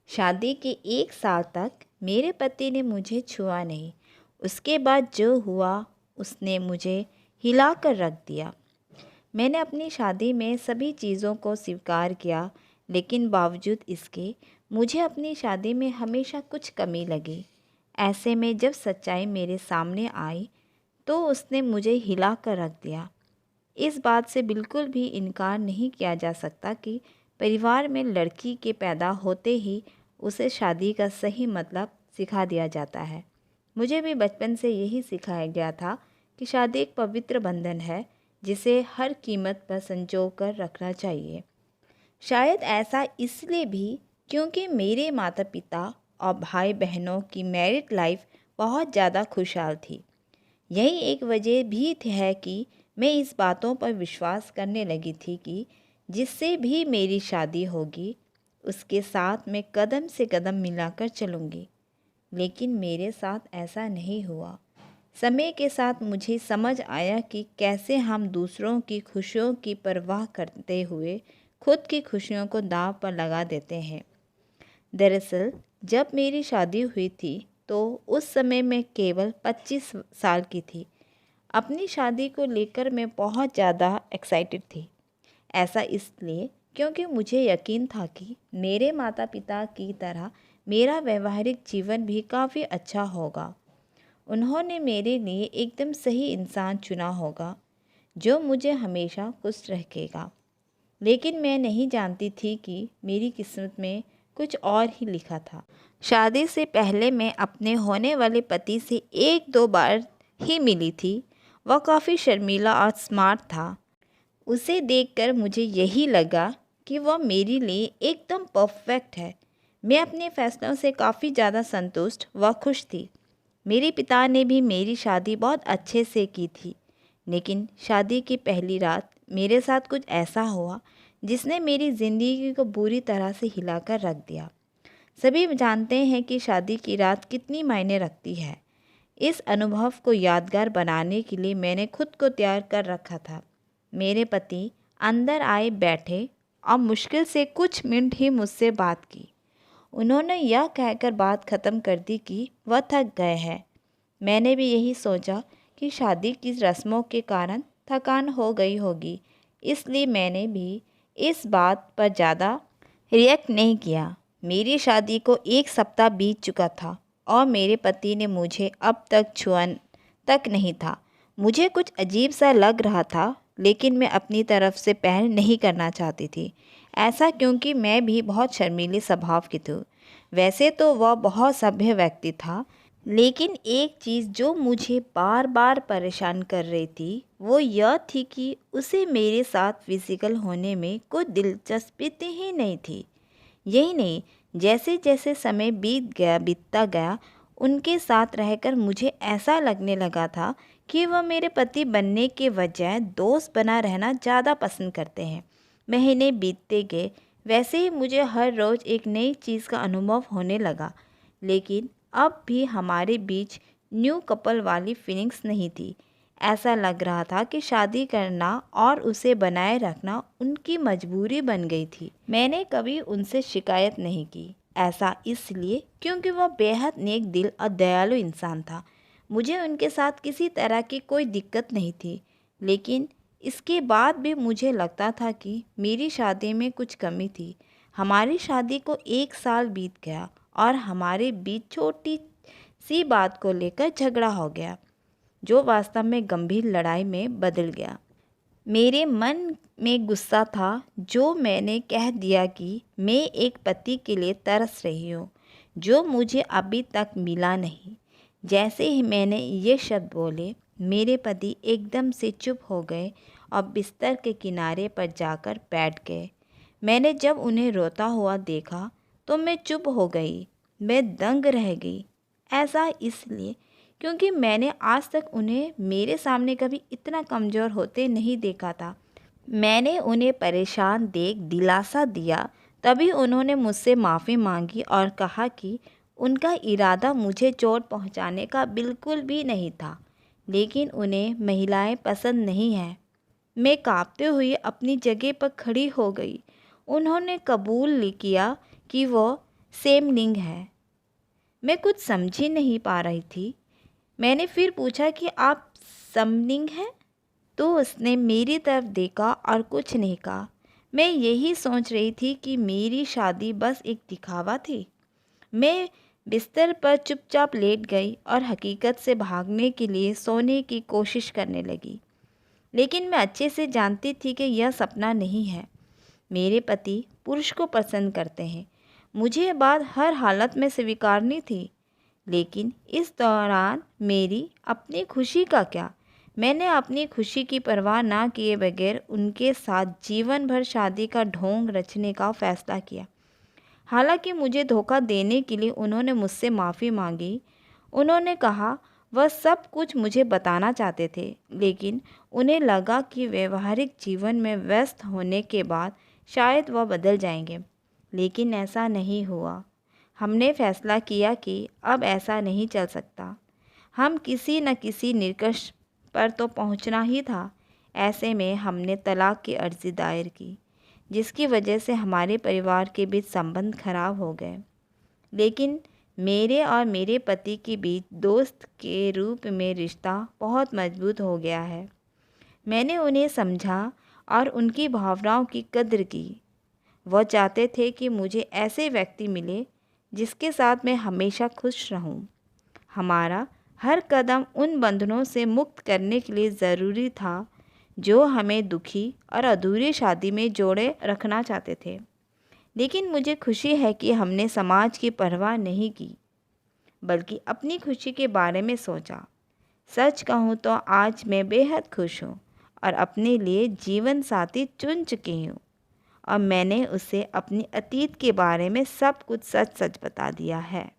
शादी के 1 साल तक मेरे पति ने मुझे छुआ नहीं। उसके बाद जो हुआ उसने मुझे हिला कर रख दिया। मैंने अपनी शादी में सभी चीज़ों को स्वीकार किया, लेकिन बावजूद इसके मुझे अपनी शादी में हमेशा कुछ कमी लगी। ऐसे में जब सच्चाई मेरे सामने आई तो उसने मुझे हिला कर रख दिया। इस बात से बिल्कुल भी इनकार नहीं किया जा सकता कि परिवार में लड़की के पैदा होते ही उसे शादी का सही मतलब सिखा दिया जाता है। मुझे भी बचपन से यही सिखाया गया था कि शादी एक पवित्र बंधन है जिसे हर कीमत पर संजो कर रखना चाहिए। शायद ऐसा इसलिए भी क्योंकि मेरे माता पिता और भाई बहनों की मैरिड लाइफ बहुत ज़्यादा खुशहाल थी। यही एक वजह भी है कि मैं इस बातों पर विश्वास करने लगी थी कि जिससे भी मेरी शादी होगी उसके साथ मैं कदम से कदम मिलाकर चलूँगी। लेकिन मेरे साथ ऐसा नहीं हुआ। समय के साथ मुझे समझ आया कि कैसे हम दूसरों की खुशियों की परवाह करते हुए खुद की खुशियों को दांव पर लगा देते हैं। दरअसल जब मेरी शादी हुई थी तो उस समय मैं केवल 25 साल की थी। अपनी शादी को लेकर मैं बहुत ज़्यादा एक्साइटेड थी। ऐसा इसलिए क्योंकि मुझे यकीन था कि मेरे माता पिता की तरह मेरा वैवाहिक जीवन भी काफ़ी अच्छा होगा। उन्होंने मेरे लिए एकदम सही इंसान चुना होगा जो मुझे हमेशा खुश रखेगा। लेकिन मैं नहीं जानती थी कि मेरी किस्मत में कुछ और ही लिखा था। शादी से पहले मैं अपने होने वाले पति से 1-2 बार ही मिली थी। वह काफ़ी शर्मीला और स्मार्ट था। उसे देखकर मुझे यही लगा कि वह मेरे लिए एकदम परफेक्ट है। मैं अपने फैसलों से काफ़ी ज़्यादा संतुष्ट व खुश थी। मेरे पिता ने भी मेरी शादी बहुत अच्छे से की थी। लेकिन शादी की पहली रात मेरे साथ कुछ ऐसा हुआ जिसने मेरी ज़िंदगी को बुरी तरह से हिलाकर रख दिया। सभी जानते हैं कि शादी की रात कितनी मायने रखती है। इस अनुभव को यादगार बनाने के लिए मैंने खुद को तैयार कर रखा था। मेरे पति अंदर आए बैठे और मुश्किल से कुछ मिनट ही मुझसे बात की। उन्होंने यह कहकर बात ख़त्म कर दी कि वह थक गए हैं। मैंने भी यही सोचा कि शादी की रस्मों के कारण थकान हो गई होगी, इसलिए मैंने भी इस बात पर ज़्यादा रिएक्ट नहीं किया। मेरी शादी को 1 सप्ताह बीत चुका था और मेरे पति ने मुझे अब तक छुआ तक नहीं था। मुझे कुछ अजीब सा लग रहा था, लेकिन मैं अपनी तरफ से पहल नहीं करना चाहती थी। ऐसा क्योंकि मैं भी बहुत शर्मीली स्वभाव की थी। वैसे तो वह बहुत सभ्य व्यक्ति था, लेकिन एक चीज़ जो मुझे बार बार परेशान कर रही थी वो यह थी कि उसे मेरे साथ फिजिकल होने में कोई दिलचस्पी ही नहीं थी। यही नहीं, जैसे जैसे समय बीतता गया उनके साथ रहकर मुझे ऐसा लगने लगा था कि वह मेरे पति बनने के बजाय दोस्त बना रहना ज़्यादा पसंद करते हैं। महीने बीतते गए, वैसे ही मुझे हर रोज़ एक नई चीज़ का अनुभव होने लगा। लेकिन अब भी हमारे बीच न्यू कपल वाली फीलिंग्स नहीं थी। ऐसा लग रहा था कि शादी करना और उसे बनाए रखना उनकी मजबूरी बन गई थी। मैंने कभी उनसे शिकायत नहीं की। ऐसा इसलिए क्योंकि वह बेहद नेक दिल और दयालु इंसान था। मुझे उनके साथ किसी तरह की कोई दिक्कत नहीं थी। लेकिन इसके बाद भी मुझे लगता था कि मेरी शादी में कुछ कमी थी। हमारी शादी को 1 साल बीत गया और हमारे बीच छोटी सी बात को लेकर झगड़ा हो गया, जो वास्तव में गंभीर लड़ाई में बदल गया। मेरे मन में गुस्सा था जो मैंने कह दिया कि मैं एक पति के लिए तरस रही हूँ जो मुझे अभी तक मिला नहीं। जैसे ही मैंने ये शब्द बोले, मेरे पति एकदम से चुप हो गए और बिस्तर के किनारे पर जाकर बैठ गए। मैंने जब उन्हें रोता हुआ देखा तो मैं चुप हो गई। मैं दंग रह गई। ऐसा इसलिए क्योंकि मैंने आज तक उन्हें मेरे सामने कभी इतना कमज़ोर होते नहीं देखा था। मैंने उन्हें परेशान देख दिलासा दिया, तभी उन्होंने मुझसे माफ़ी मांगी और कहा कि उनका इरादा मुझे चोट पहुंचाने का बिल्कुल भी नहीं था, लेकिन उन्हें महिलाएं पसंद नहीं हैं। मैं कांपते हुए अपनी जगह पर खड़ी हो गई। उन्होंने कबूल किया कि वो सेम लिंग है। मैं कुछ समझ ही नहीं पा रही थी। मैंने फिर पूछा कि आप समलिंग हैं? तो उसने मेरी तरफ देखा और कुछ नहीं कहा। मैं यही सोच रही थी कि मेरी शादी बस एक दिखावा थी। मैं बिस्तर पर चुपचाप लेट गई और हकीकत से भागने के लिए सोने की कोशिश करने लगी। लेकिन मैं अच्छे से जानती थी कि यह सपना नहीं है। मेरे पति पुरुष को पसंद करते हैं। मुझे ये बात हर हालत में स्वीकारनी थी। लेकिन इस दौरान मेरी अपनी खुशी का क्या? मैंने अपनी खुशी की परवाह ना किए बगैर उनके साथ जीवन भर शादी का ढोंग रचने का फैसला किया। हालांकि मुझे धोखा देने के लिए उन्होंने मुझसे माफ़ी मांगी। उन्होंने कहा वह सब कुछ मुझे बताना चाहते थे, लेकिन उन्हें लगा कि व्यवहारिक जीवन में व्यस्त होने के बाद शायद वह बदल जाएंगे। लेकिन ऐसा नहीं हुआ। हमने फैसला किया कि अब ऐसा नहीं चल सकता। हम किसी न किसी निष्कर्ष पर तो पहुंचना ही था। ऐसे में हमने तलाक की अर्ज़ी दायर की, जिसकी वजह से हमारे परिवार के बीच संबंध खराब हो गए। लेकिन मेरे और मेरे पति के बीच दोस्त के रूप में रिश्ता बहुत मजबूत हो गया है। मैंने उन्हें समझा और उनकी भावनाओं की कद्र की। वह चाहते थे कि मुझे ऐसे व्यक्ति मिले जिसके साथ मैं हमेशा खुश रहूं। हमारा हर कदम उन बंधनों से मुक्त करने के लिए ज़रूरी था जो हमें दुखी और अधूरी शादी में जोड़े रखना चाहते थे। लेकिन मुझे खुशी है कि हमने समाज की परवाह नहीं की, बल्कि अपनी खुशी के बारे में सोचा। सच कहूँ तो आज मैं बेहद खुश हूँ और अपने लिए जीवन साथी चुन चुकी हूँ। और मैंने उसे अपनी अतीत के बारे में सब कुछ सच सच बता दिया है।